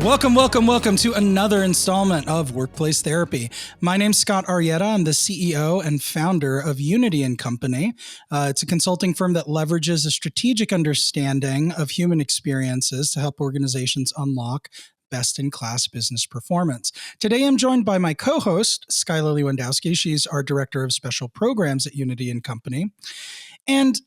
Welcome to another installment of Workplace Therapy. My name's Scott Arrieta. I'm the CEO and founder of Unity & Company. It's a consulting firm that leverages a strategic understanding of human experiences to help organizations unlock best-in-class business performance. Today, I'm joined by my co-host, Skylar Lewandowski. She's our Director of Special Programs at Unity & Company. And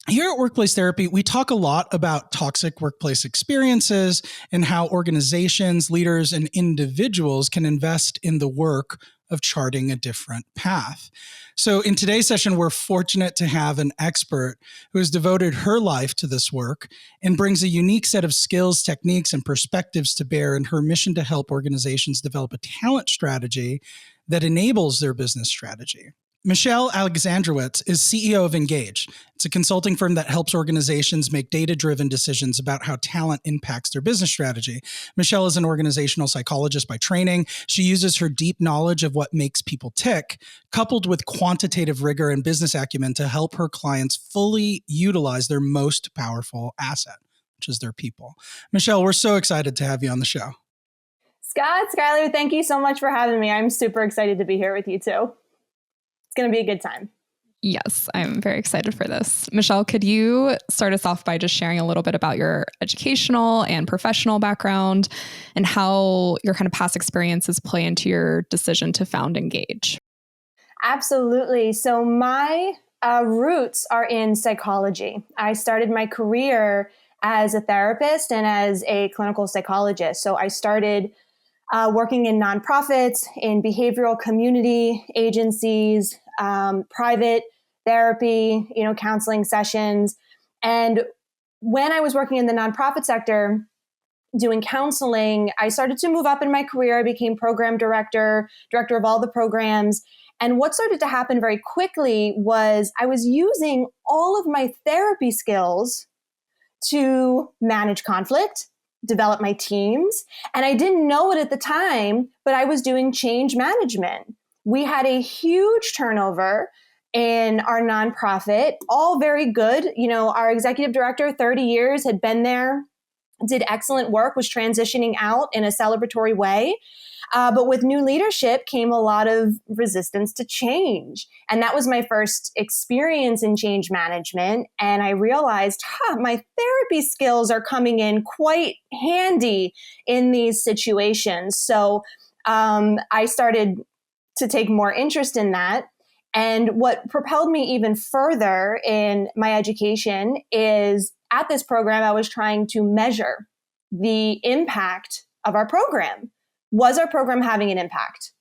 here at Workplace Therapy, we talk a lot about toxic workplace experiences and how organizations, leaders, and individuals can invest in the work of charting a different path. So in today's session, we're fortunate to have an expert who has devoted her life to this work and brings a unique set of skills, techniques, and perspectives to bear in her mission to help organizations develop a talent strategy that enables their business strategy. Michelle Alexandrowicz is CEO of Engage. It's a consulting firm that helps organizations make data-driven decisions about how talent impacts their business strategy. Michelle is an organizational psychologist by training. She uses her deep knowledge of what makes people tick, coupled with quantitative rigor and business acumen to help her clients fully utilize their most powerful asset, which is their people. Michelle, we're so excited to have you on the show. Scott, Skylar, thank you so much for having me. I'm super excited to be here with you too. It's going to be a good time. Yes, I'm very excited for this. Michelle, could you start us off by just sharing a little bit about your educational and professional background and how your kind of past experiences play into your decision to found Engage? Absolutely. So my roots are in psychology. I started my career as a therapist and as a clinical psychologist. So I started working in nonprofits, in behavioral community agencies, private therapy, counseling sessions. And when I was working in the nonprofit sector, doing counseling, I started to move up in my career. I became program director of all the programs. And what started to happen very quickly was I was using all of my therapy skills to manage conflict, develop my teams. And I didn't know it at the time, but I was doing change management. We had a huge turnover in our nonprofit, all very good. Our executive director, 30 years, had been there, did excellent work, was transitioning out in a celebratory way. But with new leadership came a lot of resistance to change. And that was my first experience in change management. And I realized, my therapy skills are coming in quite handy in these situations. So I started to take more interest in that. And what propelled me even further in my education is at this program, I was trying to measure the impact of our program. Was our program having an impact?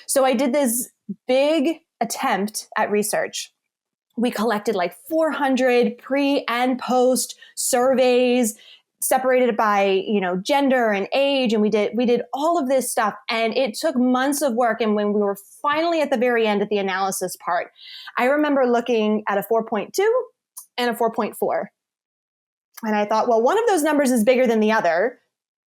So I did this big attempt at research. We collected like 400 pre and post surveys, separated it by, gender and age. And we did all of this stuff. And it took months of work. And when we were finally at the very end at the analysis part, I remember looking at a 4.2 and a 4.4. And I thought, well, one of those numbers is bigger than the other.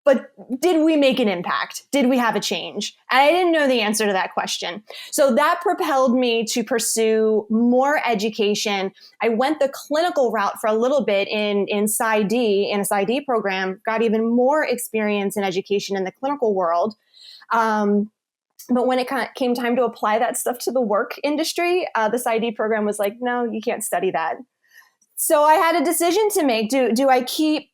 But did we make an impact? Did we have a change? And I didn't know the answer to that question. So that propelled me to pursue more education. I went the clinical route for a little bit in PsyD, in a PsyD program, got even more experience in education in the clinical world. But when it came time to apply that stuff to the work industry, the PsyD program was like, no, you can't study that. So I had a decision to make. Do I keep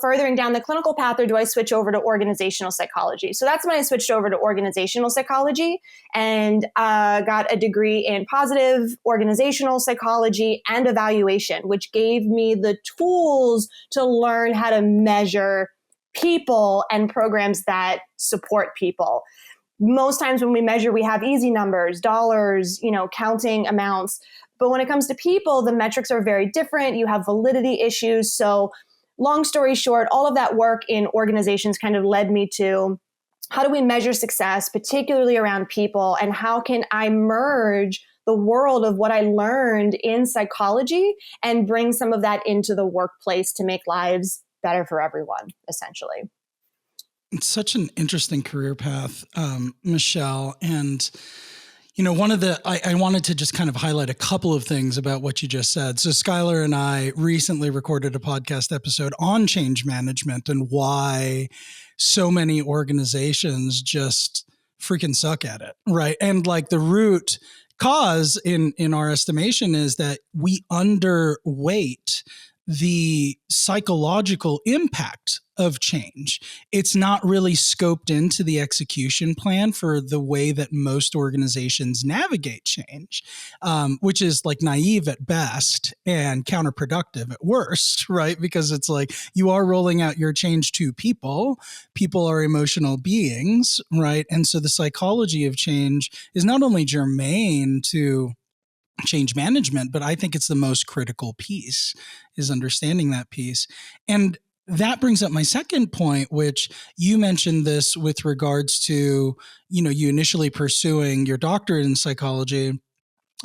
furthering down the clinical path, or do I switch over to organizational psychology? So that's when I switched over to organizational psychology and got a degree in positive organizational psychology and evaluation, which gave me the tools to learn how to measure people and programs that support people. Most times when we measure, we have easy numbers, dollars, counting amounts. But when it comes to people, the metrics are very different. You have validity issues. So long story short, all of that work in organizations kind of led me to how do we measure success, particularly around people, and how can I merge the world of what I learned in psychology and bring some of that into the workplace to make lives better for everyone, essentially. It's such an interesting career path, Michelle. And One of I wanted to just kind of highlight a couple of things about what you just said. So Skylar and I recently recorded a podcast episode on change management and why so many organizations just freaking suck at it, right? And like the root cause in our estimation is that we underweight the psychological impact of change. It's not really scoped into the execution plan for the way that most organizations navigate change, which is like naive at best and counterproductive at worst, right? Because it's like you are rolling out your change to people. People are emotional beings, right? And so the psychology of change is not only germane to change management, but I think it's the most critical piece is understanding that piece. And that brings up my second point, which you mentioned this with regards to, you initially pursuing your doctorate in psychology,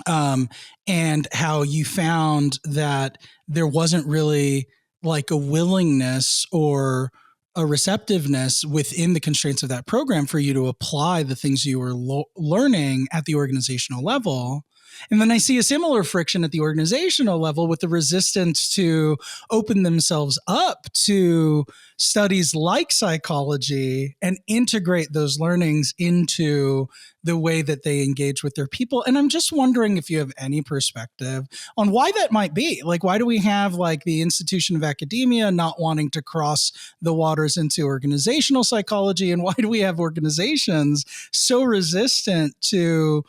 and how you found that there wasn't really like a willingness or a receptiveness within the constraints of that program for you to apply the things you were learning at the organizational level. And then I see a similar friction at the organizational level with the resistance to open themselves up to studies like psychology and integrate those learnings into the way that they engage with their people. And I'm just wondering if you have any perspective on why that might be. Like, why do we have like the institution of academia not wanting to cross the waters into organizational psychology? And why do we have organizations so resistant to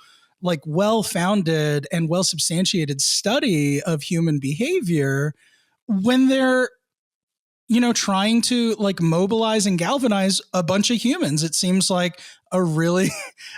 like well-founded and well-substantiated study of human behavior when they're, trying to like mobilize and galvanize a bunch of humans? It seems like a really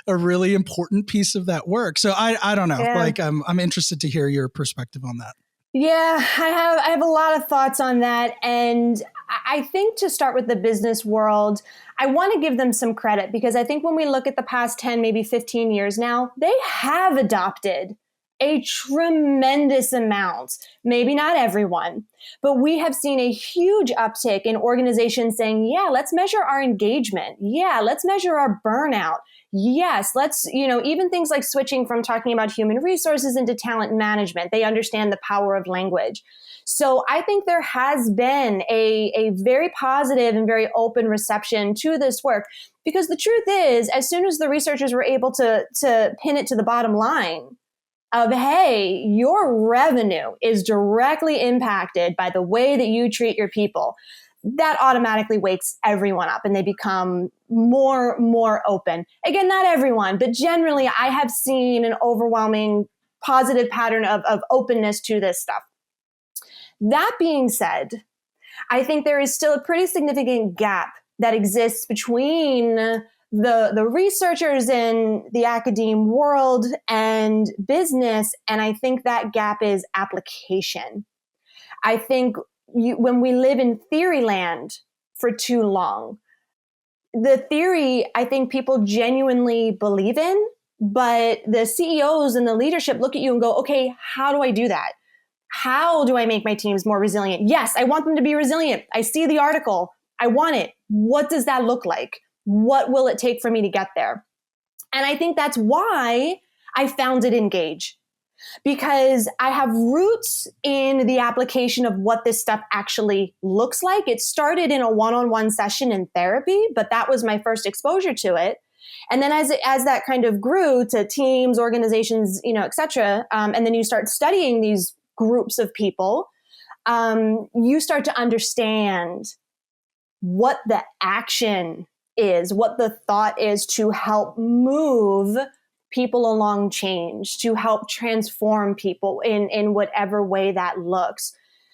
important piece of that work. So I don't know, like I'm interested to hear your perspective on that. Yeah, I have a lot of thoughts on that. And I think to start with the business world, I want to give them some credit because I think when we look at the past 10, maybe 15 years now, they have adopted a tremendous amount. Maybe not everyone, but we have seen a huge uptick in organizations saying, yeah, let's measure our engagement. Yeah, let's measure our burnout. Yes, let's, even things like switching from talking about human resources into talent management. They understand the power of language. So I think there has been a very positive and very open reception to this work because the truth is, as soon as the researchers were able to pin it to the bottom line of, hey, your revenue is directly impacted by the way that you treat your people, that automatically wakes everyone up and they become more open. Again, not everyone, but generally I have seen an overwhelming positive pattern of openness to this stuff. That being said, I think there is still a pretty significant gap that exists between the researchers in the academe world and business. And I think that gap is application. I think when we live in theory land for too long, the theory, I think people genuinely believe in, but the CEOs and the leadership look at you and go, okay, how do I do that? How do I make my teams more resilient? Yes, I want them to be resilient. I see the article. I want it. What does that look like? What will it take for me to get there? And I think that's why I founded Engage, because I have roots in the application of what this stuff actually looks like. It started in a one-on-one session in therapy, but that was my first exposure to it. And then as that kind of grew to teams, organizations, et cetera, and then you start studying these groups of people, you start to understand what the action is, what the thought is to help move people along change, to help transform people in whatever way that looks.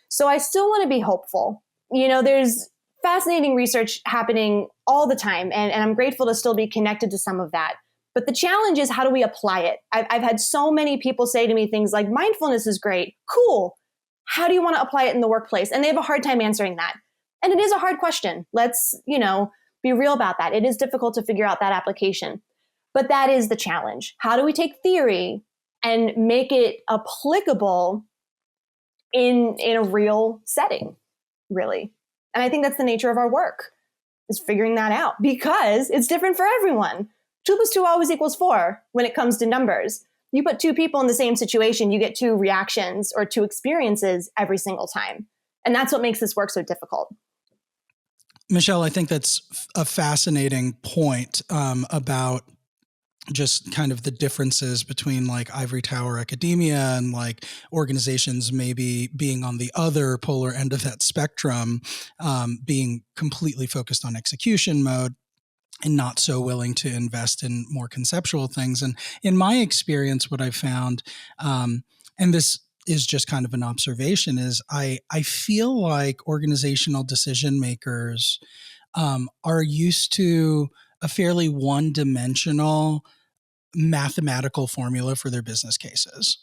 So I still want to be hopeful. There's fascinating research happening all the time, and I'm grateful to still be connected to some of that. But the challenge is, how do we apply it? I've had so many people say to me things like, mindfulness is great, cool. How do you want to apply it in the workplace? And they have a hard time answering that. And it is a hard question. Let's, be real about that. It is difficult to figure out that application. But that is the challenge. How do we take theory and make it applicable in a real setting, really? And I think that's the nature of our work, is figuring that out, because it's different for everyone. 2 plus 2 always equals 4 when it comes to numbers. You put 2 people in the same situation, you get 2 reactions or 2 experiences every single time. And that's what makes this work so difficult. Michelle, I think that's a fascinating point about just kind of the differences between like ivory tower academia and like organizations maybe being on the other polar end of that spectrum, being completely focused on execution mode and not so willing to invest in more conceptual things. And in my experience, what I found, and this is just kind of an observation, is I feel like organizational decision makers are used to a fairly one-dimensional mathematical formula for their business cases,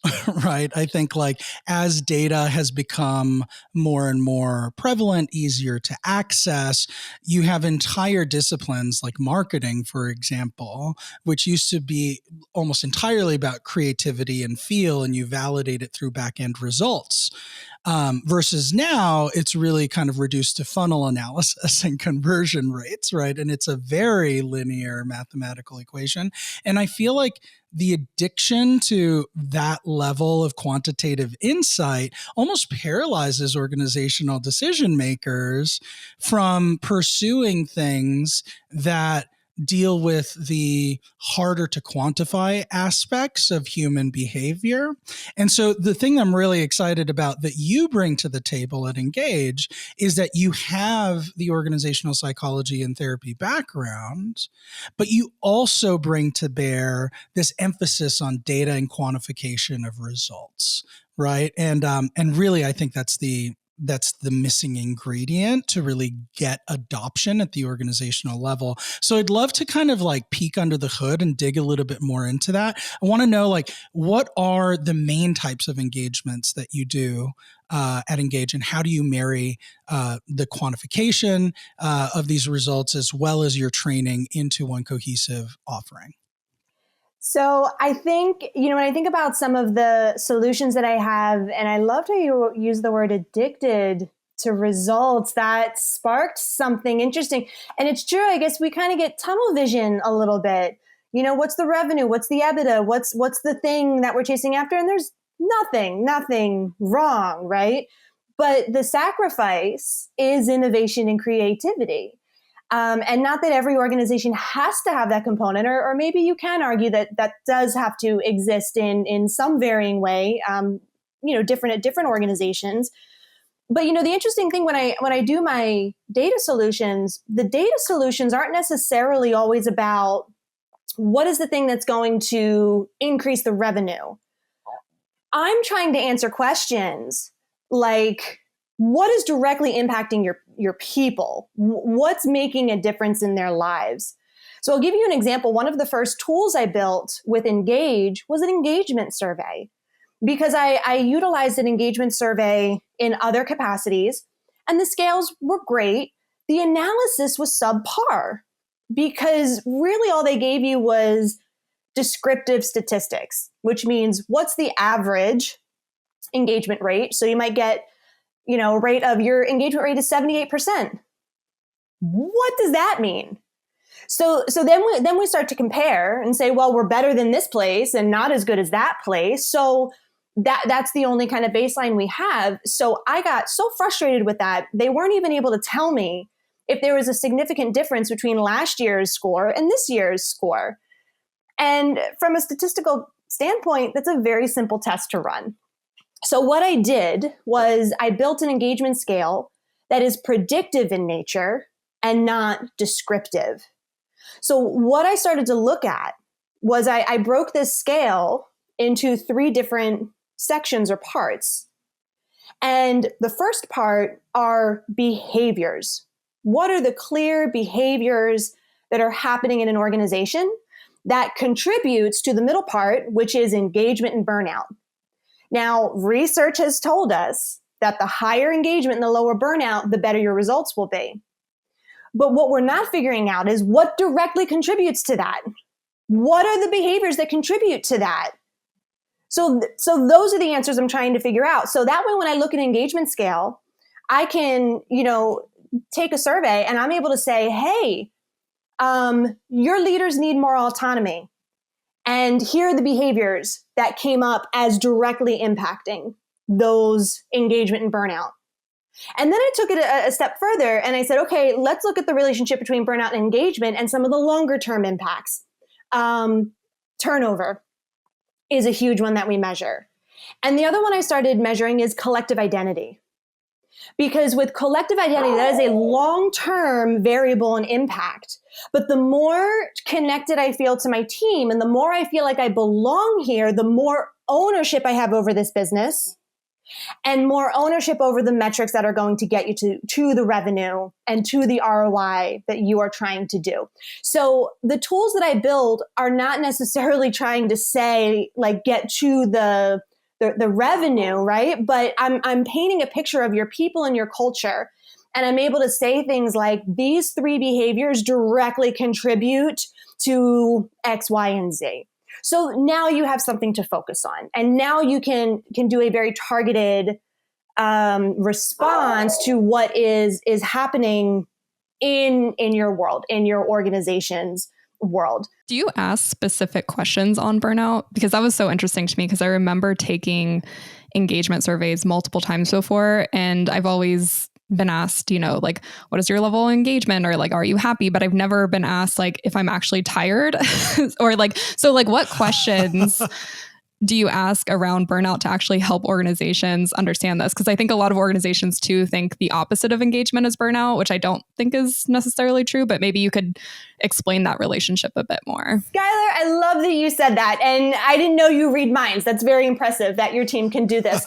right? I think like as data has become more and more prevalent, easier to access, you have entire disciplines like marketing, for example, which used to be almost entirely about creativity and feel, and you validate it through back-end results. Versus now, it's really kind of reduced to funnel analysis and conversion rates, right? And it's a very linear mathematical equation. And I feel like the addiction to that level of quantitative insight almost paralyzes organizational decision makers from pursuing things that deal with the harder to quantify aspects of human behavior. And so the thing I'm really excited about that you bring to the table at Engage is that you have the organizational psychology and therapy background, but you also bring to bear this emphasis on data and quantification of results, right? And really, I think that's the missing ingredient to really get adoption at the organizational level. So I'd love to kind of like peek under the hood and dig a little bit more into that. I want to know like, what are the main types of engagements that you do at Engage, and how do you marry the quantification of these results as well as your training into one cohesive offering? So I think, when I think about some of the solutions that I have, and I loved how you use the word addicted to results, that sparked something interesting. And it's true, I guess we kind of get tunnel vision a little bit. What's the revenue? What's the EBITDA? What's the thing that we're chasing after? And there's nothing wrong, right? But the sacrifice is innovation and creativity. And not that every organization has to have that component, or maybe you can argue that that does have to exist in some varying way, different at different organizations. But the interesting thing when I do my data solutions, the data solutions aren't necessarily always about what is the thing that's going to increase the revenue. I'm trying to answer questions like, what is directly impacting your people? What's making a difference in their lives? So I'll give you an example. One of the first tools I built with Engage was an engagement survey, because I utilized an engagement survey in other capacities, and the scales were great. The analysis was subpar, because really all they gave you was descriptive statistics, which means what's the average engagement rate? So you might get rate of your engagement rate is 78%. What does that mean? So then we start to compare and say, well, we're better than this place and not as good as that place. So that's the only kind of baseline we have. So I got so frustrated with that. They weren't even able to tell me if there was a significant difference between last year's score and this year's score. And from a statistical standpoint, that's a very simple test to run. So what I did was I built an engagement scale that is predictive in nature and not descriptive. So what I started to look at was I broke this scale into 3 different sections or parts. And the first part are behaviors. What are the clear behaviors that are happening in an organization that contributes to the middle part, which is engagement and burnout? Now, research has told us that the higher engagement and the lower burnout, the better your results will be. But what we're not figuring out is what directly contributes to that. What are the behaviors that contribute to that? So those are the answers I'm trying to figure out. So that way, when I look at an engagement scale, I can, take a survey and I'm able to say, hey, your leaders need more autonomy. And here are the behaviors that came up as directly impacting those engagement and burnout. And then I took it a step further and I said, okay, let's look at the relationship between burnout and engagement and some of the longer term impacts. Turnover is a huge one that we measure. And the other one I started measuring is collective identity. Because with collective identity, that is a long-term variable and impact. But the more connected I feel to my team and the more I feel like I belong here, the more ownership I have over this business and more ownership over the metrics that are going to get you to the revenue and to the ROI that you are trying to do. So the tools that I build are not necessarily trying to say, like, get to the revenue, right? But I'm painting a picture of your people and your culture. And I'm able to say things like, these 3 behaviors directly contribute to X, Y, and Z. So now you have something to focus on. And now you can do a very targeted response to what is happening in your world, in your organization's world. Do you ask specific questions on burnout? Because that was so interesting to me, because I remember taking engagement surveys multiple times before, and I've always been asked, like, what is your level of engagement? Or like, are you happy? But I've never been asked, like, if I'm actually tired or like, so like what questions do you ask around burnout to actually help organizations understand this? Because I think a lot of organizations too think the opposite of engagement is burnout, which I don't think is necessarily true, but maybe you could explain that relationship a bit more. Skylar, I love that you said that. And I didn't know you read minds. That's very impressive that your team can do this.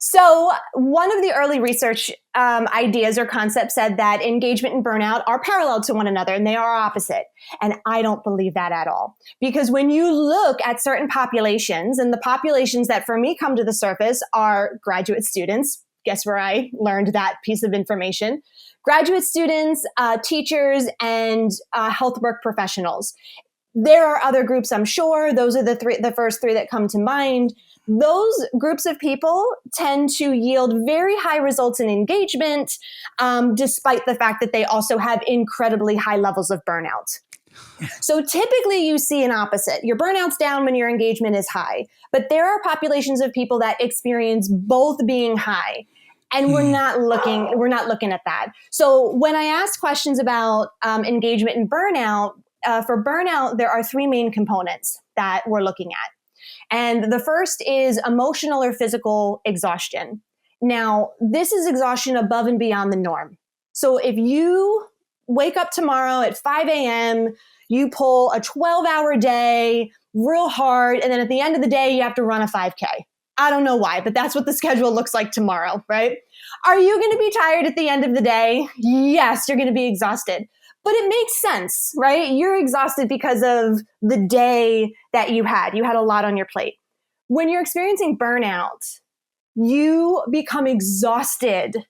So one of the early research ideas or concepts said that engagement and burnout are parallel to one another and they are opposite. And I don't believe that at all. Because when you look at certain populations, and the populations that for me come to the surface are graduate students. Guess where I learned that piece of information? Graduate students, teachers, and health work professionals. There are other groups, I'm sure. Those are the first 3 that come to mind. Those groups of people tend to yield very high results in engagement, despite the fact that they also have incredibly high levels of burnout. So typically you see an opposite. Your burnout's down when your engagement is high, but there are populations of people that experience both being high. And we're not looking at that. So when I ask questions about engagement and burnout, for burnout, there are 3 main components that we're looking at. And the first is emotional or physical exhaustion. Now, this is exhaustion above and beyond the norm. So if you wake up tomorrow at 5 a.m., you pull a 12-hour day real hard, and then at the end of the day, you have to run a 5K. I don't know why, but that's what the schedule looks like tomorrow, right? Are you going to be tired at the end of the day? Yes, you're going to be exhausted. But it makes sense, right? You're exhausted because of the day that you had. You had a lot on your plate. When you're experiencing burnout, you become exhausted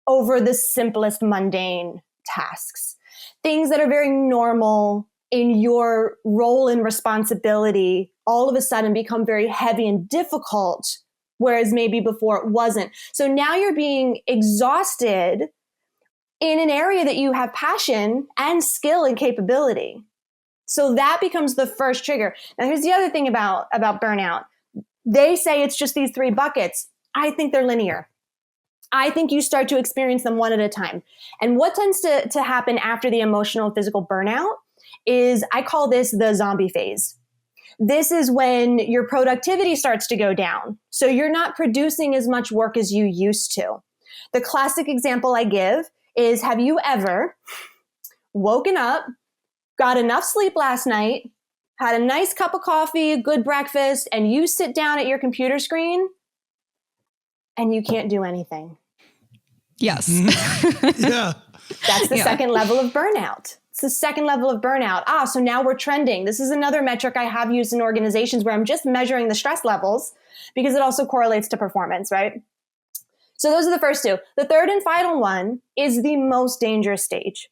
over the simplest mundane tasks. Things that are very normal in your role and responsibility all of a sudden become very heavy and difficult, whereas maybe before it wasn't. So now you're being exhausted in an area that you have passion and skill and capability. So that becomes the first trigger. Now, here's the other thing about burnout. They say it's just these 3 buckets. I think they're linear. I think you start to experience them one at a time. And what tends to happen after the emotional and physical burnout is, I call this the zombie phase. This is when your productivity starts to go down. So you're not producing as much work as you used to. The classic example I give is, have you ever woken up, got enough sleep last night, had a nice cup of coffee, a good breakfast, and you sit down at your computer screen and you can't do anything? Yes. Yeah. That's the second level of burnout. It's the second level of burnout. So now we're trending. This is another metric I have used in organizations where I'm just measuring the stress levels because it also correlates to performance, right? So those are the first 2. The third and final one is the most dangerous stage.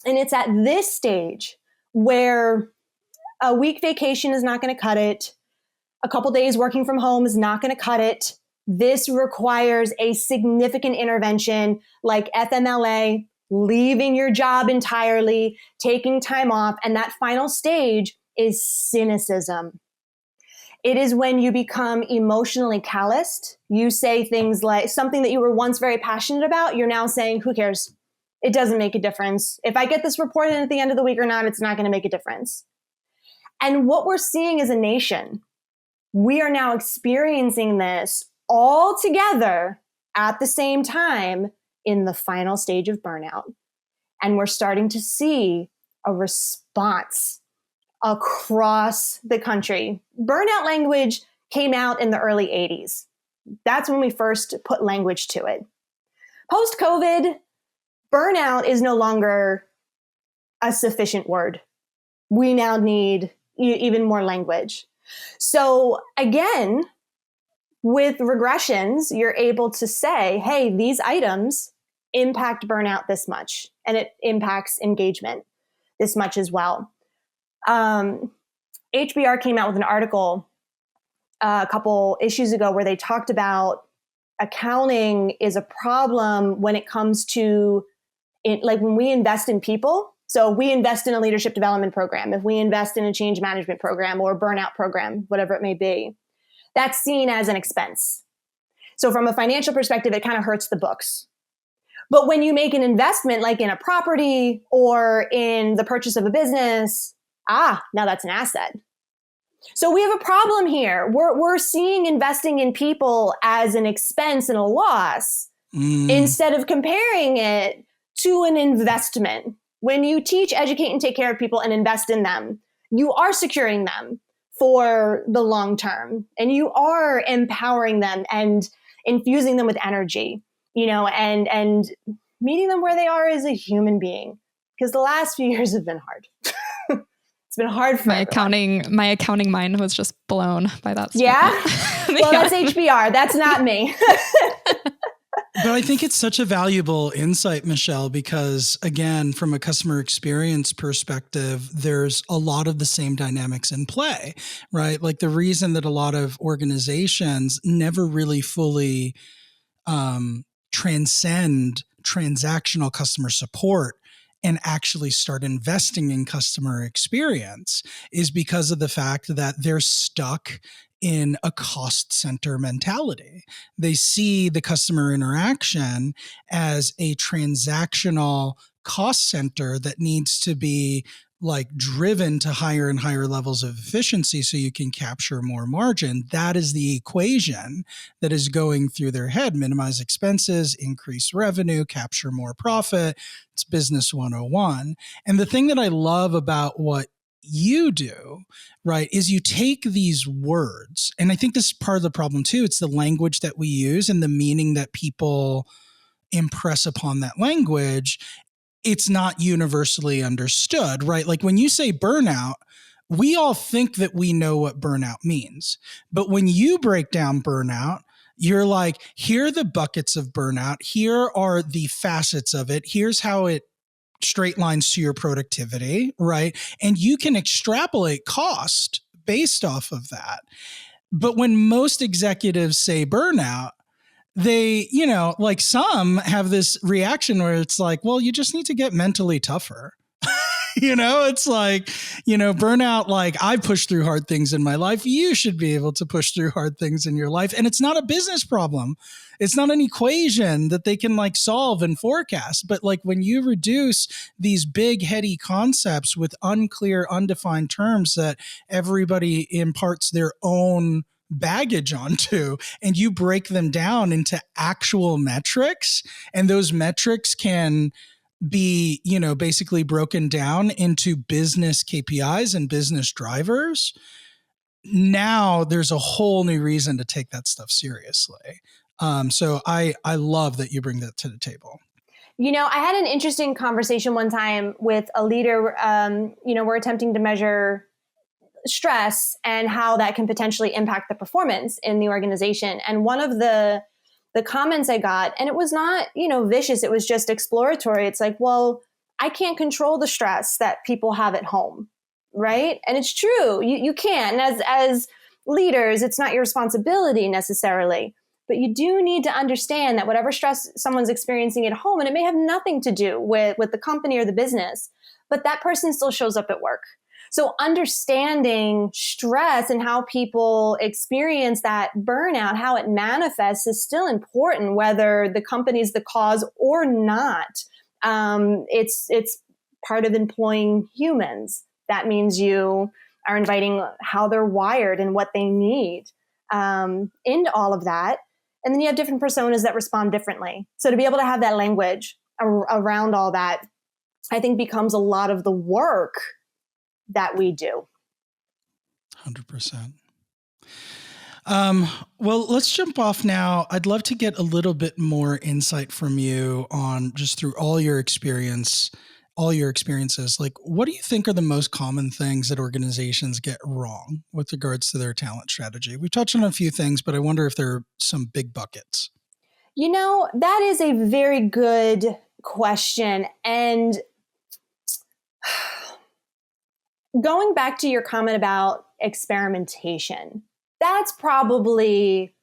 And it's at this stage where a week vacation is not going to cut it. A couple days working from home is not going to cut it. This requires a significant intervention like FMLA, leaving your job entirely, taking time off. And that final stage is cynicism. It is when you become emotionally calloused. You say things like something that you were once very passionate about, you're now saying, who cares? It doesn't make a difference. If I get this report in at the end of the week or not, it's not going to make a difference. And what we're seeing as a nation, we are now experiencing this all together at the same time in the final stage of burnout. And we're starting to see a response across the country. Burnout language came out in the early 80s. That's when we first put language to it. Post-COVID, burnout is no longer a sufficient word. We now need even more language. So again, with regressions, you're able to say, hey, these items impact burnout this much, and it impacts engagement this much as well. HBR came out with an article a couple issues ago where they talked about accounting is a problem when it comes to like when we invest in people. So we invest in a leadership development program, if we invest in a change management program or a burnout program, whatever it may be, that's seen as an expense. So from a financial perspective, it kind of hurts the books. But when you make an investment like in a property or in the purchase of a business, now that's an asset. So we have a problem here. We're seeing investing in people as an expense and a loss instead of comparing it to an investment. When you teach, educate, and take care of people and invest in them, you are securing them for the long term, and you are empowering them and infusing them with energy, and meeting them where they are as a human being. Because the last few years have been hard. It's been hard for everyone. My accounting mind was just blown by that statement. Yeah? Well, that's HBR. That's not me. But I think it's such a valuable insight, Michelle, because again, from a customer experience perspective, there's a lot of the same dynamics in play, right? Like the reason that a lot of organizations never really fully transcend transactional customer support and actually start investing in customer experience is because of the fact that they're stuck in a cost center mentality. They see the customer interaction as a transactional cost center that needs to be like driven to higher and higher levels of efficiency so you can capture more margin. That is the equation that is going through their head. Minimize expenses, increase revenue, capture more profit. It's business 101. And the thing that I love about what you do, right, is you take these words, and I think this is part of the problem too. It's the language that we use and the meaning that people impress upon that language. It's not universally understood, right? Like when you say burnout, we all think that we know what burnout means. But when you break down burnout, you're like, here are the buckets of burnout. Here are the facets of it. Here's how it straight lines to your productivity, right? And you can extrapolate cost based off of that. But when most executives say burnout, they, like some have this reaction where it's like, well, you just need to get mentally tougher. It's like, burnout, like I pushed through hard things in my life. You should be able to push through hard things in your life. And it's not a business problem. It's not an equation that they can like solve and forecast. But like when you reduce these big heady concepts with unclear, undefined terms that everybody imparts their own baggage onto, and you break them down into actual metrics, and those metrics can be, basically broken down into business KPIs and business drivers. Now there's a whole new reason to take that stuff seriously. So I love that you bring that to the table. I had an interesting conversation one time with a leader. We're attempting to measure stress and how that can potentially impact the performance in the organization. And one of the comments I got, and it was not, vicious, it was just exploratory. It's like, well, I can't control the stress that people have at home, right? And it's true, you can't. And as leaders, it's not your responsibility necessarily. But you do need to understand that whatever stress someone's experiencing at home, and it may have nothing to do with the company or the business, but that person still shows up at work. So understanding stress and how people experience that burnout, how it manifests, is still important, whether the company's the cause or not. It's part of employing humans. That means you are inviting how they're wired and what they need into all of that. And then you have different personas that respond differently. So to be able to have that language around all that, I think becomes a lot of the work that we do. 100%. Well, let's jump off now. I'd love to get a little bit more insight from you on just through all your experiences. Like, what do you think are the most common things that organizations get wrong with regards to their talent strategy? We've touched on a few things, but I wonder if there are some big buckets. That is a very good question. And going back to your comment about experimentation, that's probably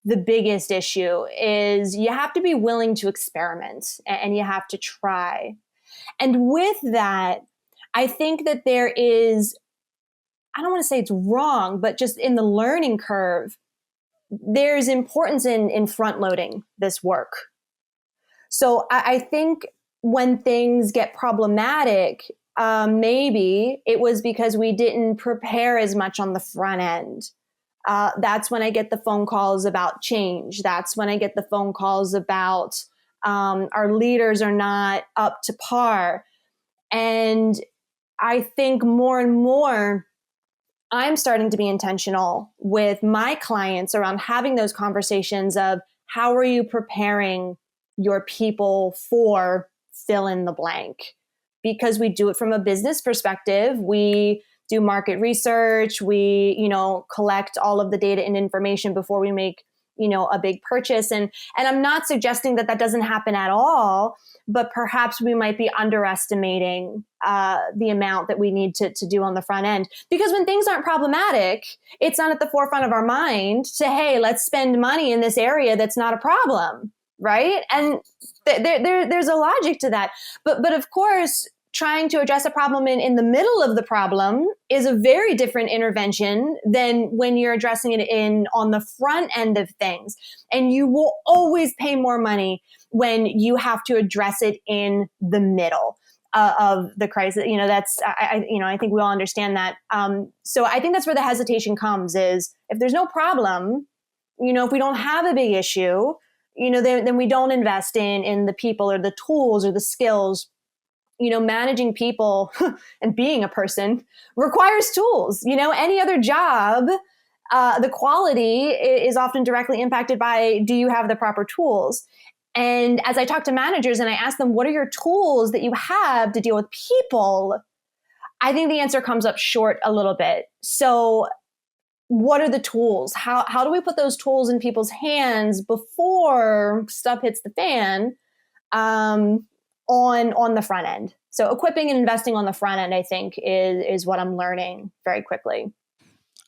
the biggest issue. Is you have to be willing to experiment and you have to try. And with that, I think that there is, I don't want to say it's wrong, but just in the learning curve, there's importance in front loading this work. So I think when things get problematic, maybe it was because we didn't prepare as much on the front end. That's when I get the phone calls about change. That's when I get the phone calls about our leaders are not up to par. And I think more and more, I'm starting to be intentional with my clients around having those conversations of how are you preparing your people for fill in the blank? Because we do it from a business perspective. We do market research. We, collect all of the data and information before we make, a big purchase. And I'm not suggesting that doesn't happen at all, but perhaps we might be underestimating the amount that we need to do on the front end. Because when things aren't problematic, it's not at the forefront of our mind to, hey, let's spend money in this area that's not a problem, right? And there's a logic to that. But of course, trying to address a problem in the middle of the problem is a very different intervention than when you're addressing it on the front end of things. And you will always pay more money when you have to address it in the middle of the crisis. I think we all understand that. So I think that's where the hesitation comes, is if there's no problem, if we don't have a big issue, then we don't invest in the people or the tools or the skills. Managing people and being a person requires tools. Any other job, the quality is often directly impacted by, do you have the proper tools? And as I talk to managers and I ask them, what are your tools that you have to deal with people? I think the answer comes up short a little bit. So what are the tools? How do we put those tools in people's hands before stuff hits the fan? On the front end. So equipping and investing on the front end, I think, is what I'm learning very quickly.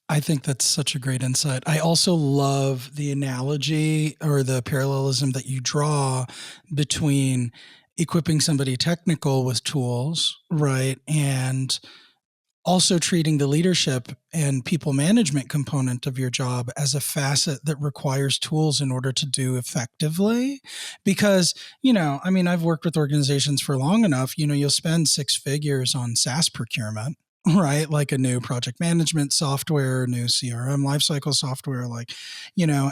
I think that's such a great insight. I also love the analogy or the parallelism that you draw between equipping somebody technical with tools, right? And also treating the leadership and people management component of your job as a facet that requires tools in order to do effectively. Because, I've worked with organizations for long enough, you'll spend 6 figures on SaaS procurement, right? Like a new project management software, new CRM lifecycle software,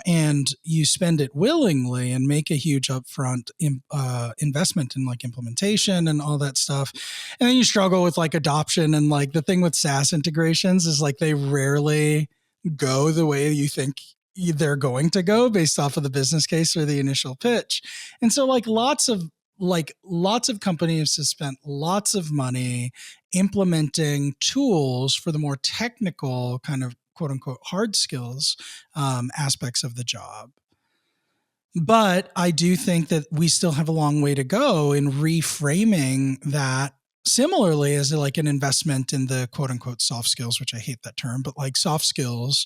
and you spend it willingly and make a huge upfront investment in implementation and all that stuff. And then you struggle with adoption. And the thing with SaaS integrations is they rarely go the way you think they're going to go based off of the business case or the initial pitch. And so lots of companies have spent lots of money implementing tools for the more technical kind of quote unquote hard skills aspects of the job. But I do think that we still have a long way to go in reframing that similarly as an investment in the quote unquote soft skills, which I hate that term, but soft skills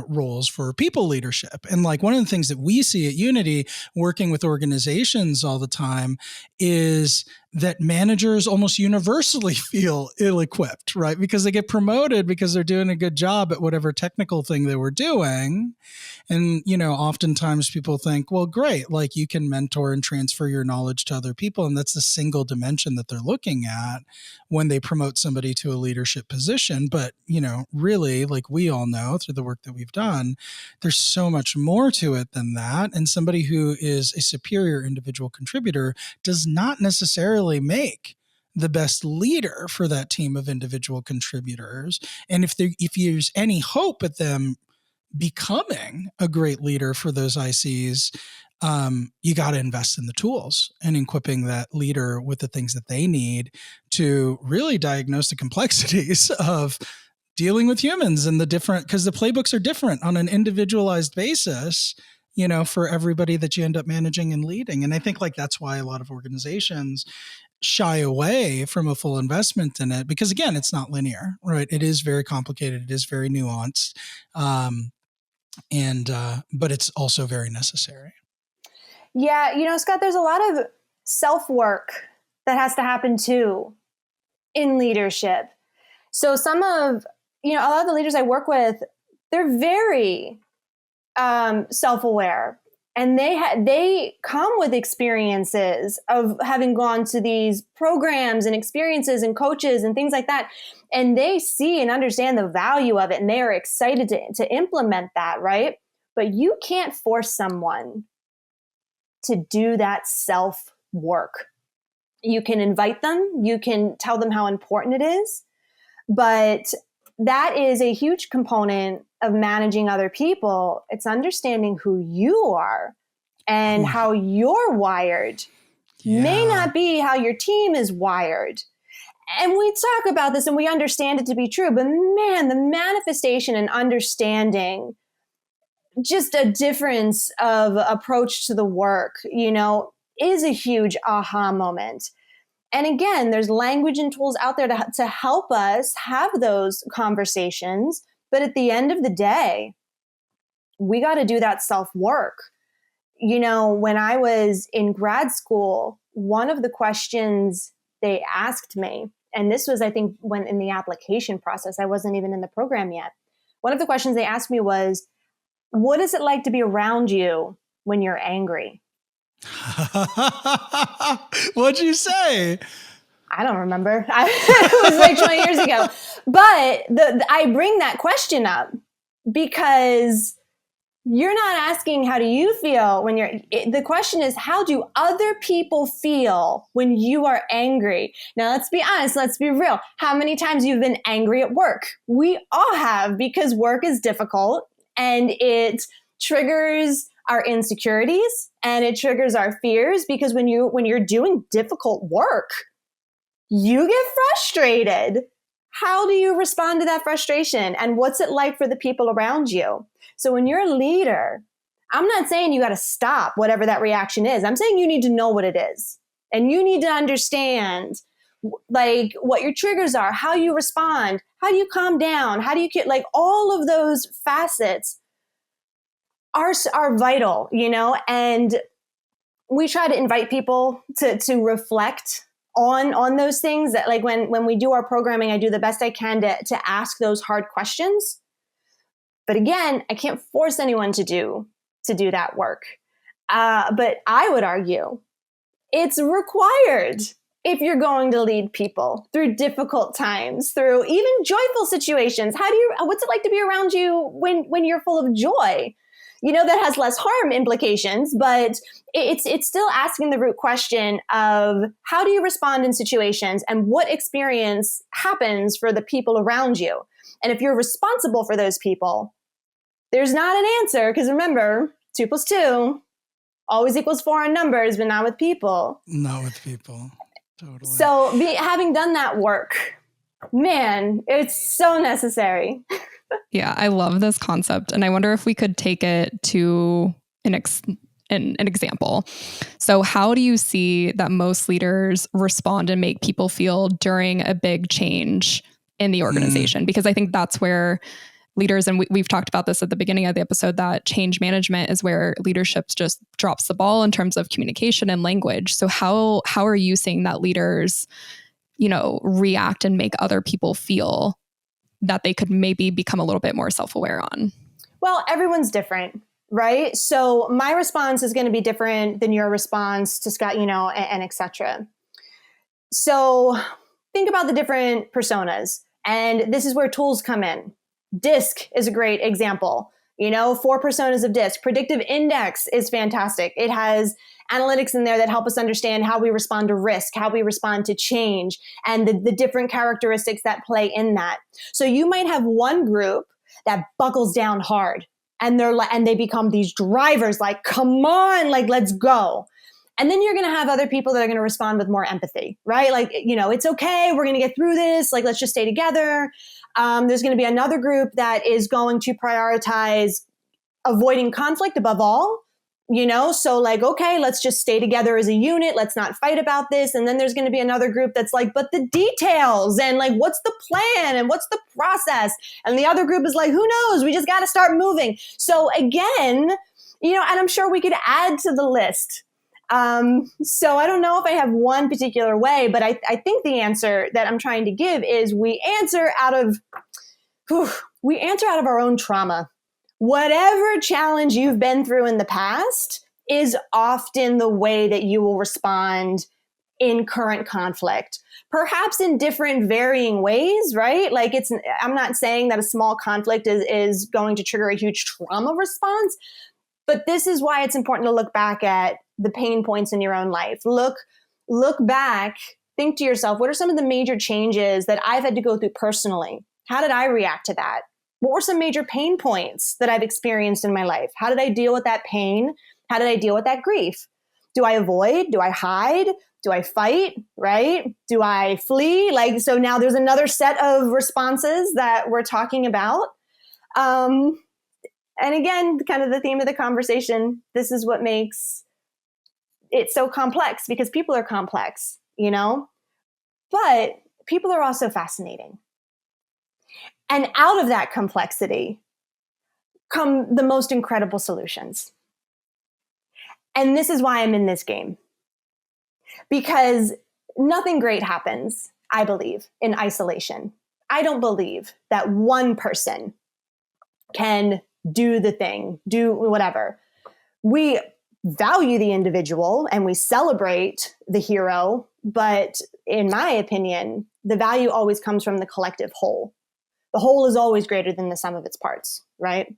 roles for people leadership. And like one of the things that we see at Unity working with organizations all the time is that managers almost universally feel ill-equipped, right? Because they get promoted because they're doing a good job at whatever technical thing they were doing. And, oftentimes people think, well, great, like you can mentor and transfer your knowledge to other people. And that's the single dimension that they're looking at when they promote somebody to a leadership position. But, really, like we all know through the work that we've done, there's so much more to it than that. And somebody who is a superior individual contributor does not necessarily make the best leader for that team of individual contributors. And if there's any hope at them becoming a great leader for those ICs, you got to invest in the tools and equipping that leader with the things that they need to really diagnose the complexities of dealing with humans and because the playbooks are different on an individualized basis, for everybody that you end up managing and leading. And I think like that's why a lot of organizations shy away from a full investment in it, because again, it's not linear, right? It is very complicated. It is very nuanced. But it's also very necessary. Yeah, Scott, there's a lot of self-work that has to happen too in leadership. So a lot of the leaders I work with, they're very self-aware, and they come with experiences of having gone to these programs and experiences and coaches and things like that. And they see and understand the value of it, and they are excited to implement that, right? But you can't force someone to do that self-work. You can invite them, you can tell them how important it is, but that is a huge component of managing other people. It's understanding who you are and how you're wired. May not be how your team is wired. And we talk about this and we understand it to be true, but man, the manifestation and understanding just a difference of approach to the work, is a huge aha moment. And again, there's language and tools out there to help us have those conversations. But at the end of the day, we got to do that self-work. When I was in grad school, one of the questions they asked me, and this was, I think, when in the application process, I wasn't even in the program yet. One of the questions they asked me was, what is it like to be around you when you're angry? What'd you say? I don't remember. It was like 20 years ago. But I bring that question up because you're not asking how do you feel when the question is, how do other people feel when you are angry? Now, let's be honest. Let's be real. How many times you've been angry at work? We all have, because work is difficult and it triggers our insecurities and it triggers our fears, because when you're doing difficult work, you get frustrated. How do you respond to that frustration? And what's it like for the people around you? So when you're a leader, I'm not saying you got to stop whatever that reaction is. I'm saying you need to know what it is. And you need to understand like what your triggers are, how you respond, how do you calm down, how do you get, like all of those facets are vital, and we try to invite people to reflect on those things. That like when we do our programming, I do the best I can to ask those hard questions. But again, I can't force anyone to do that work. But I would argue it's required if you're going to lead people through difficult times, through even joyful situations. What's it like to be around you when you're full of joy? That has less harm implications, but it's still asking the root question of how do you respond in situations and what experience happens for the people around you? And if you're responsible for those people, there's not an answer, because remember, 2 + 2 always equals 4 in numbers, but not with people. Not with people. Totally. So having done that work, man, it's so necessary. Yeah, I love this concept. And I wonder if we could take it to an example. So how do you see that most leaders respond and make people feel during a big change in the organization? Because I think that's where leaders, and we've talked about this at the beginning of the episode, that change management is where leadership just drops the ball in terms of communication and language. So how are you seeing that leaders, react and make other people feel that they could maybe become a little bit more self-aware on? Well, everyone's different, right? So my response is going to be different than your response to Scott, and et cetera. So think about the different personas, and this is where tools come in. DISC is a great example. 4 personas of DISC. Predictive index is fantastic. It has analytics in there that help us understand how we respond to risk, how we respond to change, and the different characteristics that play in that. So you might have one group that buckles down hard, and they become these drivers, like, come on, like, let's go. And then you're going to have other people that are going to respond with more empathy, right? Like, it's okay. We're going to get through this. Like, let's just stay together. There's going to be another group that is going to prioritize avoiding conflict above all, so like, okay, let's just stay together as a unit. Let's not fight about this. And then there's going to be another group that's like, but the details and like, what's the plan and what's the process? And the other group is like, who knows? We just got to start moving. So again, and I'm sure we could add to the list. So I don't know if I have one particular way, but I think the answer that I'm trying to give is we answer out of our own trauma. Whatever challenge you've been through in the past is often the way that you will respond in current conflict, perhaps in different varying ways, right? Like I'm not saying that a small conflict is going to trigger a huge trauma response, but this is why it's important to look back at the pain points in your own life. Look back, think to yourself, what are some of the major changes that I've had to go through personally? How did I react to that? What were some major pain points that I've experienced in my life? How did I deal with that pain? How did I deal with that grief? Do I avoid? Do I hide? Do I fight? Right? Do I flee? Like, so now there's another set of responses that we're talking about. And again, kind of the theme of the conversation, this is what makes it so complex, because people are complex, but people are also fascinating. And out of that complexity come the most incredible solutions. And this is why I'm in this game, because nothing great happens, I believe, in isolation. I don't believe that one person can do the thing, do whatever. We value the individual and we celebrate the hero, but in my opinion, the value always comes from the collective whole. The whole is always greater than the sum of its parts, right?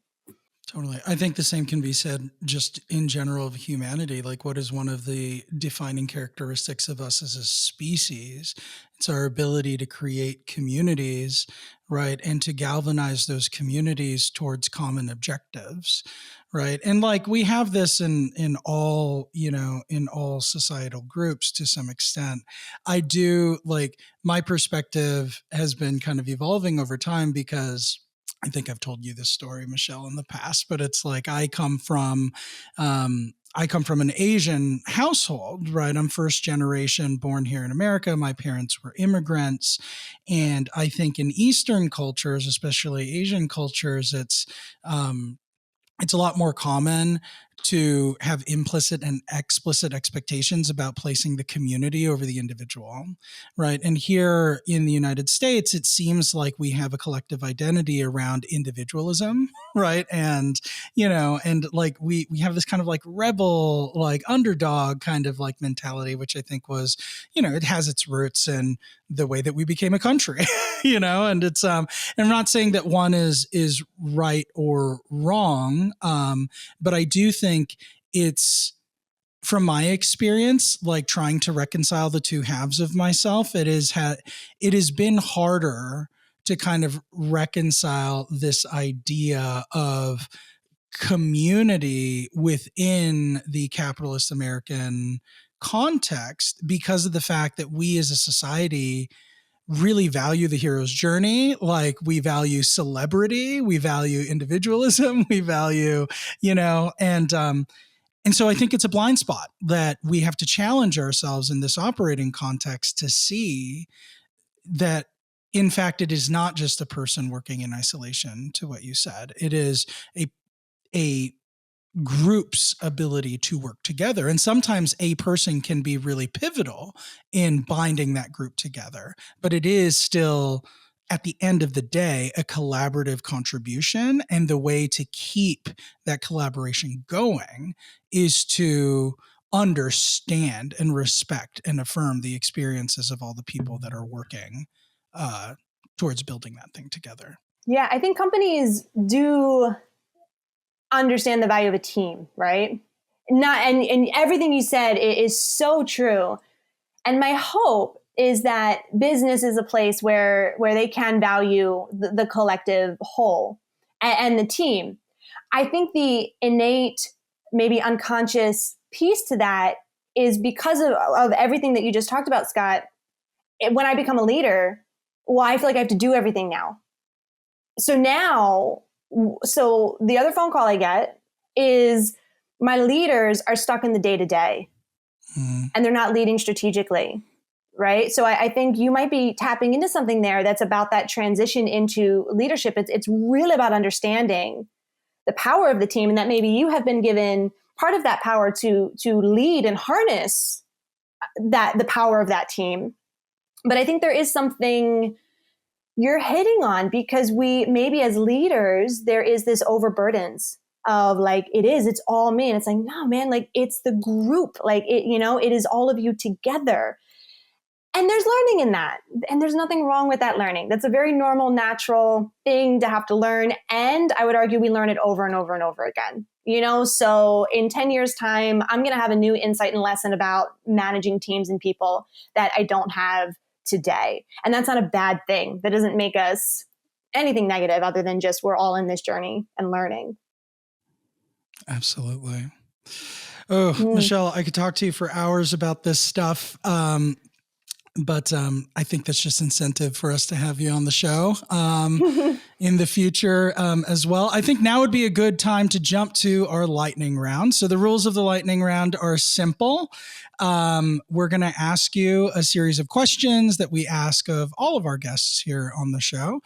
Totally. I think the same can be said just in general of humanity. Like, what is one of the defining characteristics of us as a species? It's our ability to create communities, right? And to galvanize those communities towards common objectives, right? And like, we have this in all, in all societal groups to some extent. I do, like, my perspective has been kind of evolving over time, because I think I've told you this story, Michelle, in the past, but it's like I come from an Asian household, right? I'm first generation born here in America. My parents were immigrants. And I think in Eastern cultures, especially Asian cultures, it's a lot more common to have implicit and explicit expectations about placing the community over the individual, right? And here in the United States, it seems like we have a collective identity around individualism, right? And, and like we have this kind of like rebel, like underdog kind of like mentality, which I think was, it has its roots in the way that we became a country, and it's, and I'm not saying that one is right or wrong, but I do think it's, from my experience, like trying to reconcile the two halves of myself, it has been harder to kind of reconcile this idea of community within the capitalist American context, because of the fact that we as a society really value the hero's journey. Like, we value celebrity, we value individualism, we value, and so I think it's a blind spot that we have to challenge ourselves in this operating context to see that in fact, it is not just a person working in isolation, to what you said. It is a group's ability to work together. And sometimes a person can be really pivotal in binding that group together, but it is still, at the end of the day, a collaborative contribution. And the way to keep that collaboration going is to understand and respect and affirm the experiences of all the people that are working towards building that thing together. Yeah, I think companies do understand the value of a team, right? And everything you said is so true. And my hope is that business is a place where they can value the collective whole and the team. I think the innate, maybe unconscious piece to that is because of everything that you just talked about, Scott. When I become a leader, well, I feel like I have to do everything now. So the other phone call I get is my leaders are stuck in the day-to-day and they're not leading strategically, right? So I think you might be tapping into something there that's about that transition into leadership. It's really about understanding the power of the team, and that maybe you have been given part of that power to lead and harness the power of that team. But I think there is something you're hitting on, because we maybe as leaders, there is this overburdens of like, it's all me. And it's like, no, man, like it's the group, like it is all of you together. And there's learning in that. And there's nothing wrong with that learning. That's a very normal, natural thing to have to learn. And I would argue we learn it over and over and over again. So in 10 years' time, I'm going to have a new insight and lesson about managing teams and people that I don't have today. And that's not a bad thing. That doesn't make us anything negative other than just we're all in this journey and learning. Absolutely. Oh, Michelle, I could talk to you for hours about this stuff. But I think that's just incentive for us to have you on the show in the future as well. I think now would be a good time to jump to our lightning round. So the rules of the lightning round are simple. We're going to ask you a series of questions that we ask of all of our guests here on the show.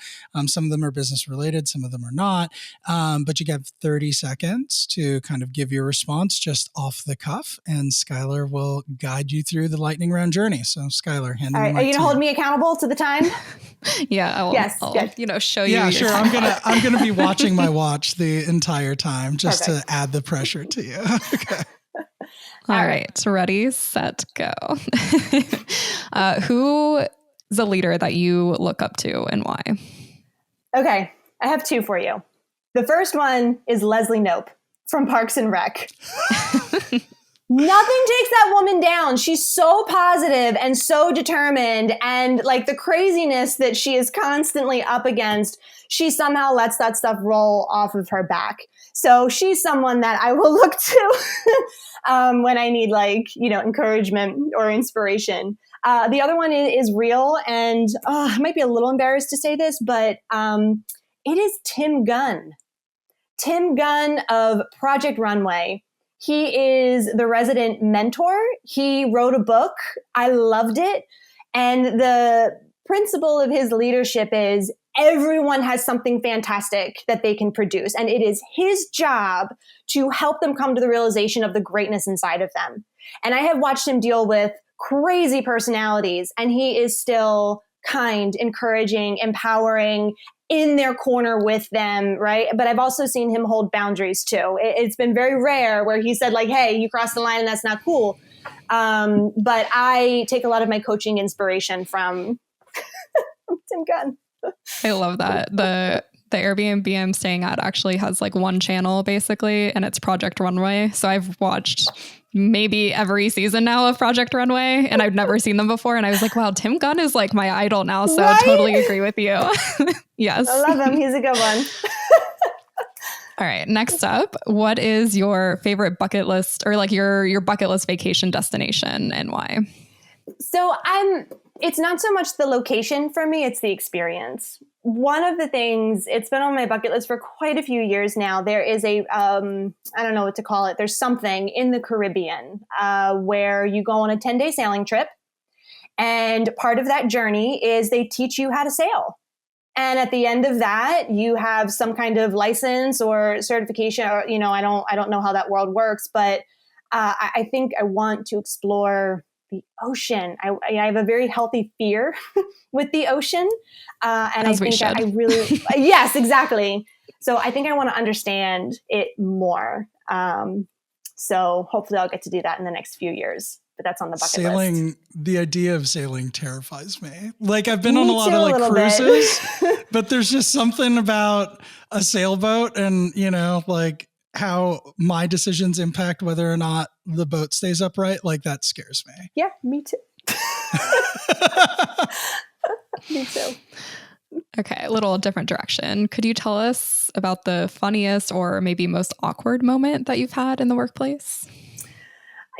Some of them are business related, some of them are not. But you get 30 seconds to kind of give your response just off the cuff, and Skylar will guide you through the lightning round journey. So Skylar, hand all right, are you going to hold me accountable to the time? Yeah. I'll show you. Yeah, sure. I'm gonna be watching my watch the entire time just to add the pressure to you. Okay. All right. Ready, set, go. Who is a leader that you look up to and why? Okay. I have two for you. The first one is Leslie Knope from Parks and Rec. Nothing takes that woman down. She's so positive and so determined, and like the craziness that she is constantly up against, she somehow lets that stuff roll off of her back. So she's someone that I will look to when I need encouragement or inspiration. The other one is real, and I might be a little embarrassed to say this, but it is Tim Gunn. Tim Gunn of Project Runway. He is the resident mentor. He wrote a book. I loved it. And the principle of his leadership is everyone has something fantastic that they can produce. And it is his job to help them come to the realization of the greatness inside of them. And I have watched him deal with crazy personalities, and he is still kind, encouraging, empowering, in their corner with them, right? But I've also seen him hold boundaries too. It's been very rare where he said like, hey, you crossed the line and that's not cool. But I take a lot of my coaching inspiration from Tim Gunn. I love that. The Airbnb I'm staying at actually has like one channel basically, and it's Project Runway. So I've watched maybe every season now of Project Runway, and I've never seen them before. And I was like, wow, Tim Gunn is like my idol now. So I totally agree with you. Yes. I love him. He's a good one. All right. Next up, what is your favorite bucket list, or like your bucket list vacation destination, and why? So it's not so much the location for me, it's the experience. One of the things, it's been on my bucket list for quite a few years now. There is I don't know what to call it. There's something in the Caribbean where you go on a 10-day sailing trip, And part of that journey is they teach you how to sail. And at the end of that, you have some kind of license or certification, or, I don't know how that world works, but I think I want to explore the ocean. I have a very healthy fear with the ocean. And As I think that I really, yes, exactly. So I think I want to understand it more. So hopefully I'll get to do that in the next few years. But that's on the bucket list. The idea of sailing terrifies me. Like, I've been Me on a lot too, of a like little bit. cruises, but there's just something about a sailboat and, like how my decisions impact whether or not the boat stays upright. Like, that scares me. Yeah, me too. Me too. Okay, a little different direction. Could you tell us about the funniest or maybe most awkward moment that you've had in the workplace?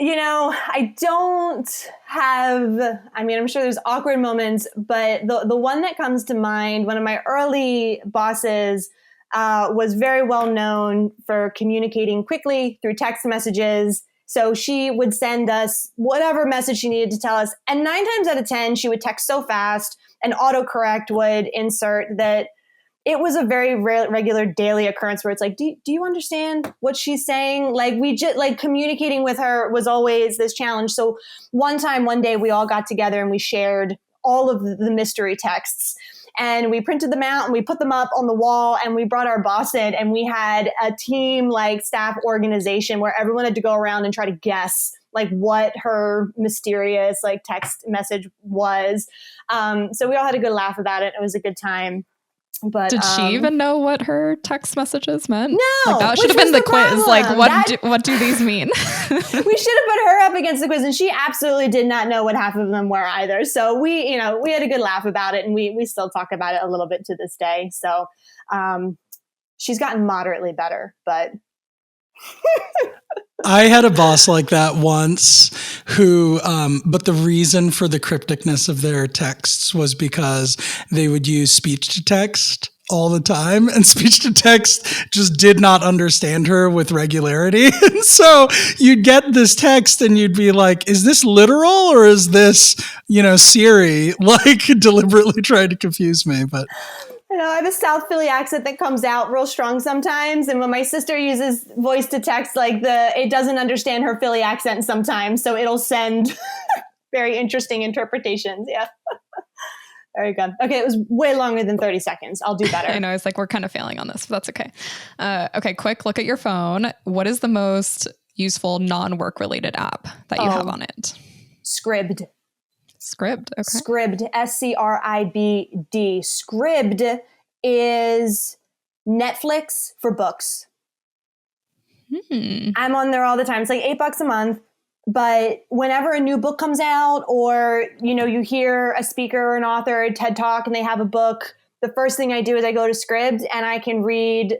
I don't have, I'm sure there's awkward moments, but the one that comes to mind, one of my early bosses was very well known for communicating quickly through text messages. So she would send us whatever message she needed to tell us. And 9 times out of 10, she would text so fast and autocorrect would insert that it was a very regular daily occurrence where it's like, do you understand what she's saying? Like, we just like communicating with her was always this challenge. So one day we all got together and we shared all of the mystery texts and we printed them out and we put them up on the wall and we brought our boss in and we had a team like staff organization where everyone had to go around and try to guess like what her mysterious like text message was. So we all had a good laugh about it. It was a good time. But did she even know what her text messages meant? No, like that should have been the quiz. Problem. Like, what do these mean? We should have put her up against the quiz, and she absolutely did not know what half of them were either. So we had a good laugh about it, and we still talk about it a little bit to this day. So she's gotten moderately better, but. I had a boss like that once who, but the reason for the crypticness of their texts was because they would use speech to text all the time, and speech to text just did not understand her with regularity. And so you'd get this text and you'd be like, is this literal or is this, Siri like deliberately trying to confuse me? But I have a South Philly accent that comes out real strong sometimes. And when my sister uses voice to text, it doesn't understand her Philly accent sometimes. So it'll send very interesting interpretations. Yeah. Very good. Okay. It was way longer than 30 seconds. I'll do better. I know. It's like, we're kind of failing on this, but that's okay. Okay. Quick look at your phone. What is the most useful non-work related app that you have on it? Scribd. Scribd. Okay. Scribd, Scribd. Scribd is Netflix for books. I'm on there all the time. It's like $8 a month. But whenever a new book comes out or, you hear a speaker or an author at TED Talk and they have a book, the first thing I do is I go to Scribd and I can read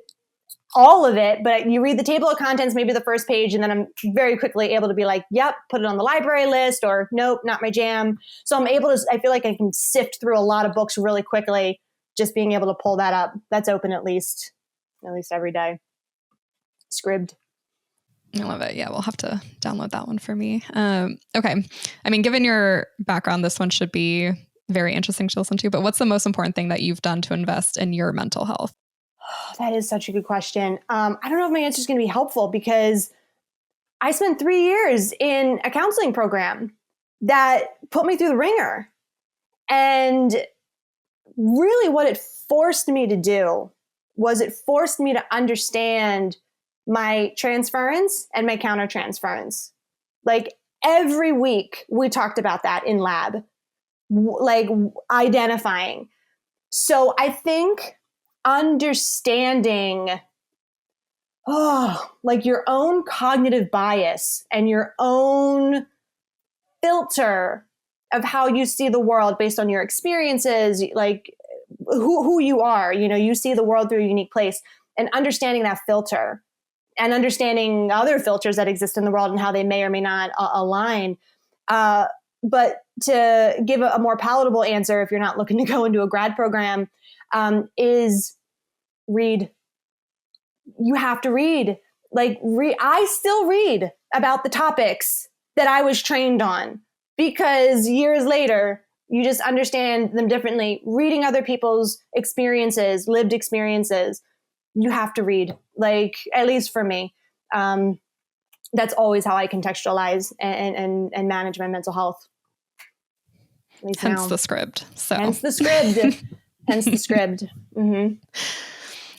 all of it, but you read the table of contents, maybe the first page, and then I'm very quickly able to be like, yep, put it on the library list, or nope, not my jam. So I feel like I can sift through a lot of books really quickly, just being able to pull that up. That's open at least every day. Scribd. I love it. Yeah, we'll have to download that one for me. Okay. Given your background, this one should be very interesting to listen to, but what's the most important thing that you've done to invest in your mental health? That is such a good question. I don't know if my answer is going to be helpful because I spent 3 years in a counseling program that put me through the ringer. And really what it forced me to do was it forced me to understand my transference and my countertransference. Like every week we talked about that in lab, like identifying. So I think understanding your own cognitive bias and your own filter of how you see the world based on your experiences, like who you are, you see the world through a unique place, and understanding that filter and understanding other filters that exist in the world and how they may or may not align. But to give a more palatable answer, if you're not looking to go into a grad program, is read. You have to read. I still read about the topics that I was trained on because years later, you just understand them differently. Reading other people's experiences, lived experiences, you have to read, like, at least for me. That's always how I contextualize and manage my mental health. Hence the script. So hence the script. Hence the script. Mm-hmm.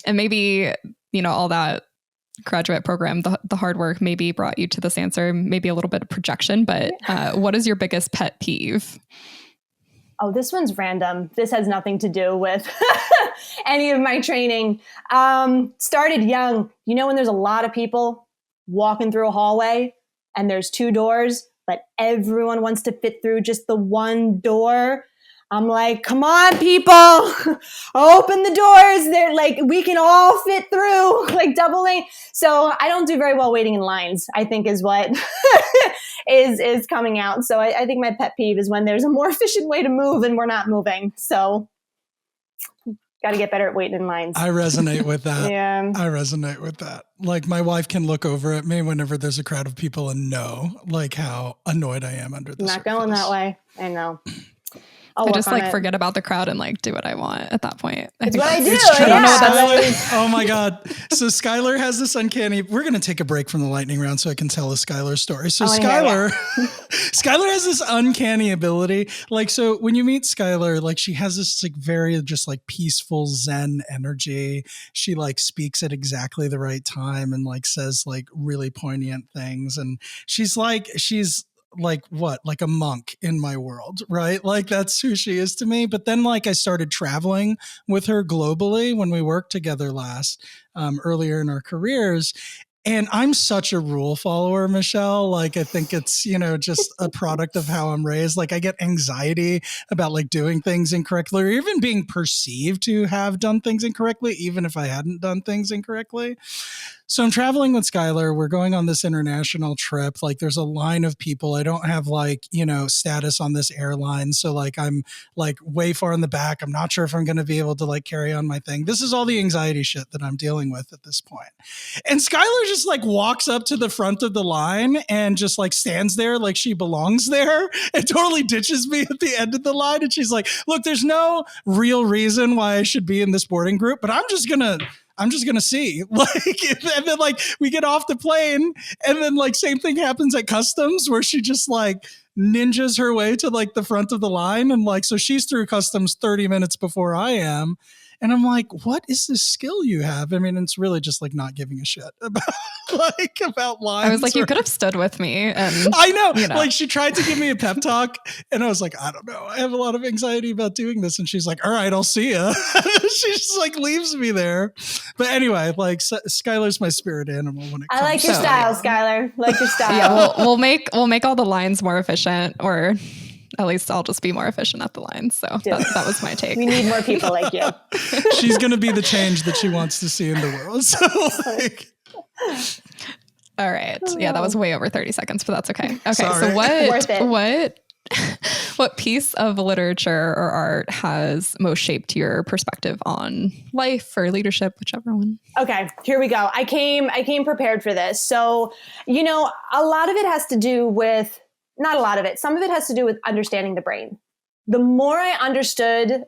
And maybe, all that graduate program, the hard work maybe brought you to this answer, maybe a little bit of projection, but what is your biggest pet peeve? Oh, this one's random. This has nothing to do with any of my training. Started young. When there's a lot of people walking through a hallway and there's 2 doors, but everyone wants to fit through just the one door. I'm like, come on, people, open the doors. They're like, we can all fit through, like double lane. So I don't do very well waiting in lines, I think is what is coming out. So I think my pet peeve is when there's a more efficient way to move and we're not moving. So got to get better at waiting in lines. I resonate with that. Yeah. I resonate with that. Like, my wife can look over at me whenever there's a crowd of people and know, like, how annoyed I am under the Not surface. going that way. I know. I just forget about the crowd and do what I want at that point. That's what I do. I don't know what that's Oh my God. So Skylar has this uncanny, we're going to take a break from the lightning round so I can tell a Skylar story. So Skylar has this uncanny ability. So when you meet Skylar, she has this very just peaceful Zen energy. She speaks at exactly the right time and says really poignant things. And she's a monk in my world, right? That's who she is to me. But then I started traveling with her globally when we worked together earlier in our careers. And I'm such a rule follower, Michelle. I think it's, just a product of how I'm raised. I get anxiety about doing things incorrectly or even being perceived to have done things incorrectly, even if I hadn't done things incorrectly. So I'm traveling with Skylar. We're going on this international trip. There's a line of people. I don't have status on this airline. So I'm way far in the back. I'm not sure if I'm going to be able to carry on my thing. This is all the anxiety shit that I'm dealing with at this point. And Skylar just walks up to the front of the line and just stands there like she belongs there and totally ditches me at the end of the line. And she's like, look, there's no real reason why I should be in this boarding group, but I'm just going to see. And then we get off the plane and then same thing happens at customs where she just ninjas her way to the front of the line. And so she's through customs 30 minutes before I am. And I'm like, what is this skill you have? I mean, it's really just not giving a shit about about lines. I was like, you could have stood with me. And I know. She tried to give me a pep talk and I was like, I don't know. I have a lot of anxiety about doing this. And she's like, all right, I'll see ya. She just leaves me there. But anyway, Skylar's my spirit animal when it comes. I like your style, Skylar. Like your style. Yeah, we'll make all the lines more efficient, or at least I'll just be more efficient at the lines. So that was my take. We need more people like you. She's going to be the change that she wants to see in the world. So all right. Yeah, that was way over 30 seconds, but that's okay. Okay. Sorry. So what piece of literature or art has most shaped your perspective on life or leadership, whichever one? Okay, here we go. I came prepared for this. So, a lot of it has to do with, not a lot of it, some of it has to do with understanding the brain. The more I understand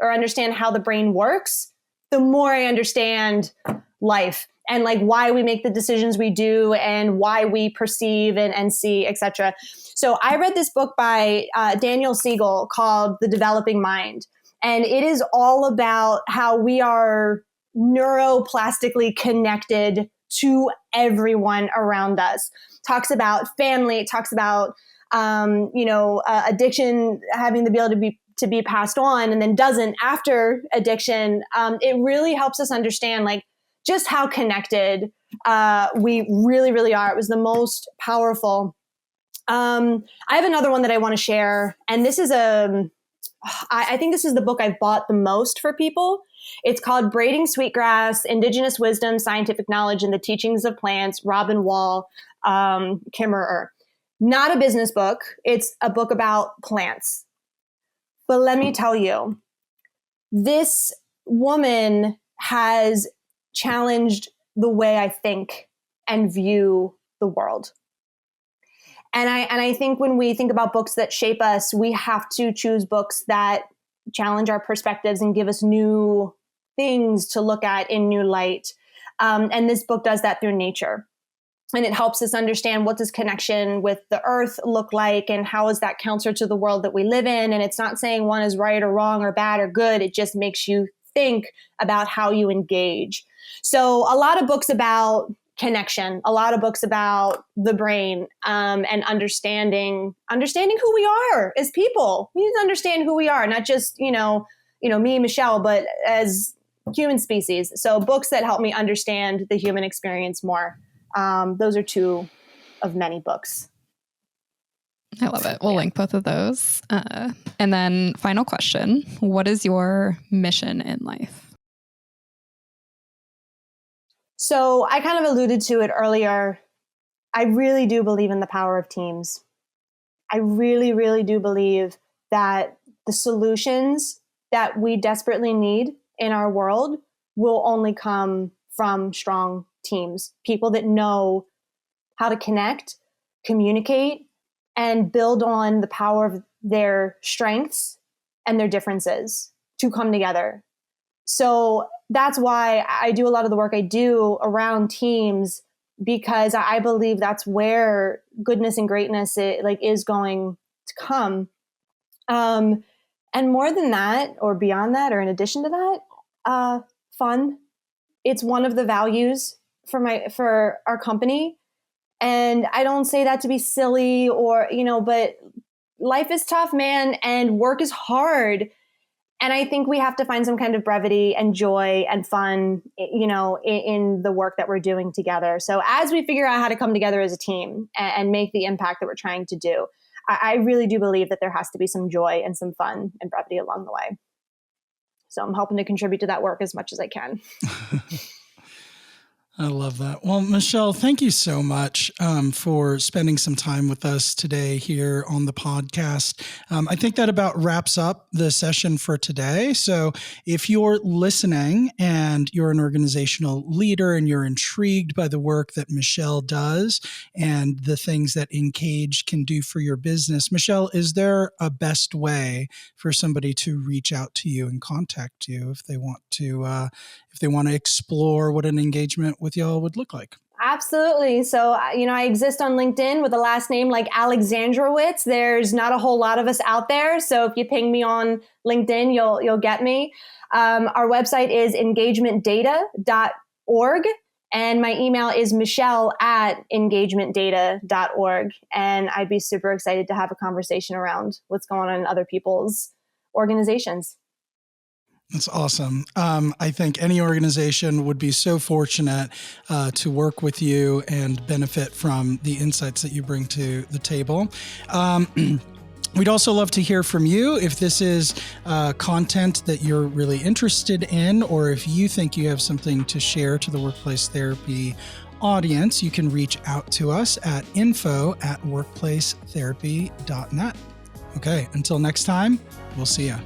how the brain works, the more I understand life and why we make the decisions we do and why we perceive and see, etc. So I read this book by Daniel Siegel called The Developing Mind. And it is all about how we are neuroplastically connected to everyone around us. Talks about family, it talks about addiction having the ability to be passed on and then doesn't after addiction. It really helps us understand just how connected we really, really are. It was the most powerful. I have another one that I want to share. And this is I think this is the book I've bought the most for people. It's called Braiding Sweetgrass, Indigenous Wisdom, Scientific Knowledge, and the Teachings of Plants, Robin Wall Kimmerer. Not a business book. It's a book about plants. But let me tell you, this woman has challenged the way I think and view the world. And I think when we think about books that shape us, we have to choose books that challenge our perspectives and give us new things to look at in new light. And this book does that through nature. And it helps us understand what does connection with the earth look like and how is that counter to the world that we live in. And it's not saying one is right or wrong or bad or good. It just makes you think about how you engage. So a lot of books about connection, a lot of books about the brain, and understanding who we are as people. We need to understand who we are, not just, me, Michelle, but as human species. So books that help me understand the human experience more. Those are two of many books. I love it. We'll link both of those. And then final question, what is your mission in life? So I kind of alluded to it earlier. I really do believe in the power of teams. I really, really do believe that the solutions that we desperately need in our world will only come from strong teams, people that know how to connect, communicate, and build on the power of their strengths and their differences to come together. So that's why I do a lot of the work I do around teams, because I believe that's where goodness and greatness is going to come. And more than that, or beyond that, or in addition to that, fun. It's one of the values for our company. And I don't say that to be silly but life is tough, man, and work is hard. And I think we have to find some kind of brevity and joy and fun, in the work that we're doing together. So as we figure out how to come together as a team and make the impact that we're trying to do, I really do believe that there has to be some joy and some fun and brevity along the way. So I'm helping to contribute to that work as much as I can. I love that. Well, Michelle, thank you so much for spending some time with us today here on the podcast. I think that about wraps up the session for today. So if you're listening and you're an organizational leader and you're intrigued by the work that Michelle does and the things that Engage can do for your business, Michelle, is there a best way for somebody to reach out to you and contact you if they want to explore what an engagement with y'all would look like? Absolutely. So, I exist on LinkedIn with a last name like Alexandrowicz. There's not a whole lot of us out there. So if you ping me on LinkedIn, you'll get me. Our website is engagementdata.org. And my email is michelle@engagementdata.org. And I'd be super excited to have a conversation around what's going on in other people's organizations. That's awesome. I think any organization would be so fortunate to work with you and benefit from the insights that you bring to the table. We'd also love to hear from you if this is content that you're really interested in, or if you think you have something to share to the Workplace Therapy audience. You can reach out to us at info@workplacetherapy.net. Okay, until next time, we'll see ya.